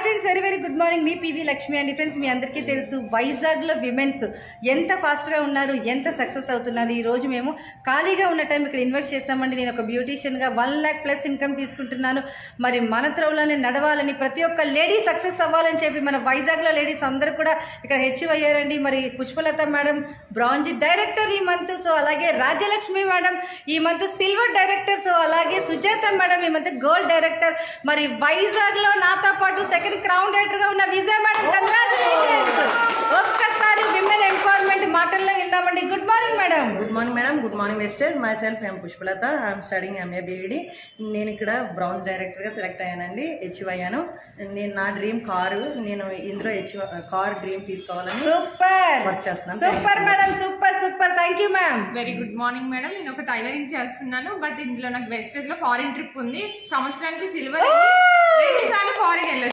Friends very good morning. మీ PV Lakshmi అండి. Friends మీ అందరికీ తెలుసు వైజాగ్లో విమెన్స్ ఎంత ఫాస్ట్గా ఉన్నారు, ఎంత సక్సెస్ అవుతున్నారు. ఈ రోజు మేము ఖాళీగా ఉన్న టైం ఇక్కడ ఇన్వెస్ట్ చేస్తామండి. నేను ఒక బ్యూటీషియన్గా 1 lakh ప్లస్ ఇన్కమ్ తీసుకుంటున్నాను. మరి మన త్రోవలోనే నడవాలని, ప్రతి ఒక్క లేడీ సక్సెస్ అవ్వాలని చెప్పి మన వైజాగ్లో లేడీస్ అందరూ కూడా ఇక్కడ హెచ్యూ అయ్యారండి. మరి పుష్పలత మేడం బ్రాంజ్ డైరెక్టర్ ఈ మంత్, సో అలాగే రాజ్యలక్ష్మి మేడం ఈ మంత్ సిల్వర్ డైరెక్టర్, సో అలాగే సుజాత మేడం ఈ మంత్ గోల్డ్ డైరెక్టర్. మరి వైజాగ్లో నాతో పాటు సెకండ్ క్రౌన్ డైరెక్టర్ గా ఉన్న విజయ మేడం, కంగ్రాచులేషన్స్. ఒక్కసారి విమెన్ ఎంపవర్మెంట్ మాటల్లో విందామండి. Good morning madam. Good morning madam. Good morning Vestige. Myself I'm Pushpalatha. I'm studying MA BEd. నేను ఇక్కడ బ్రౌన్ డైరెక్టర్గా సెలెక్ట్ అయ్యానండి, హెచ్యూ అయ్యాను. నేను నా డ్రీమ్ కారు, నేను ఇందులో హెచ్యూ కార్ డ్రీమ్ తీసుకోవాలని సూపర్ వర్క్ చేస్తున్నాను. Super madam, super super. Thank you ma'am. Very good morning madam. నేను ఒక టైలరింగ్ చేస్తున్నాను, బట్ ఇందులో నాకు వెస్టేజ్ లో ఫారిన్ ట్రిప్ ఉంది. సంవత్సరానికి సిల్వర్ 2 సార్లు ఫారిన్ వెళ్ళొచ్చు.